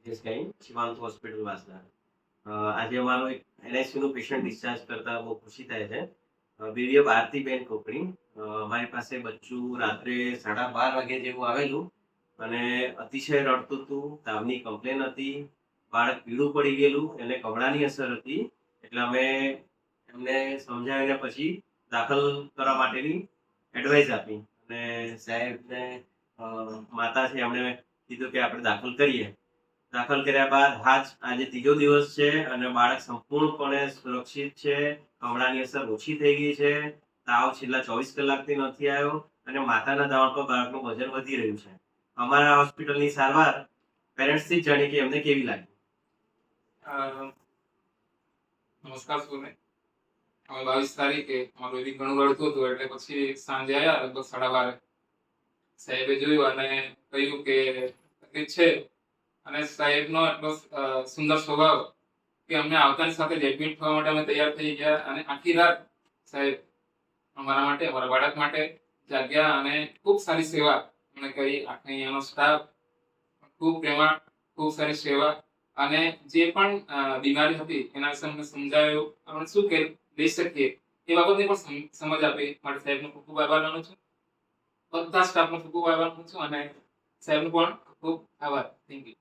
Desai, શિવાંત hospital Vasda. આજે અમારો એક NICU નો પેશન્ટ ડિસ્ચાર્જ કરતા બહુ ખુશી થાય છે. બીવીએફ આરતીબેન કોકણી. અમારી પાસે બચ્ચું રાત્રે 12:30 વાગે જેવું આવેલું અને અતિશય રડતું હતું, તાવની કમ્પ્લેન હતી, બાળક પીળું પડી ગયેલું, એને કમળાની અસર હતી. એટલે અમે એમને સમજાવીને પછી દાખલ કરવા માટેની એડવાઇસ આપી અને સાહેબને માતા છે એમણે કીધું કે આપણે દાખલ કરીએ. દાખલ કર્યા બાદ આજે ત્રીજો દિવસ છે અને બાળક સંપૂર્ણપણે સુરક્ષિત છે. કમળાની અસર ઓછી થઈ ગઈ છે. તાવ છેલ્લા 24 કલાકથી નથી આવ્યો અને માતાના દબાણ પર બાળકનું વજન વધી રહ્યું છે. અમારા હોસ્પિટલની સારવાર પેરેન્ટ્સથી જ જાણી કે એમને કેવી લાગી. નમસ્કાર સૌને. અમે 22 તારીખે મારું એવી ઘણું રડતું હતું એટલે પછી સાંજે આવ્યા લગભગ 12:30. સાહેબે જોયું અને કહ્યું કે તકલીફ છે અને સાહેબનો એટલો સુંદર સ્વભાવ કે અમને આવતાની સાથે જ એડમિટ થવા માટે અમે તૈયાર થઈ ગયા અને આખી રાત સાહેબ અમારા માટે, અમારા બાળક માટે જાગ્યા અને ખૂબ સારી સેવા અમને કરી. અહીંયાનો સ્ટાફ ખૂબ પ્રેમાળ, ખૂબ સારી સેવા અને જે પણ બીમારી હતી એના વિશે અમને સમજાવ્યું, આપણે શું કે લઈ શકીએ એ બાબતની પણ સમજ આપી. માટે સાહેબનો ખૂબ ખૂબ આભાર માનું છું. બધા સ્ટાફનો ખૂબ ખૂબ આભાર માનું છું અને સાહેબનો પણ ખૂબ આભાર. Thank you.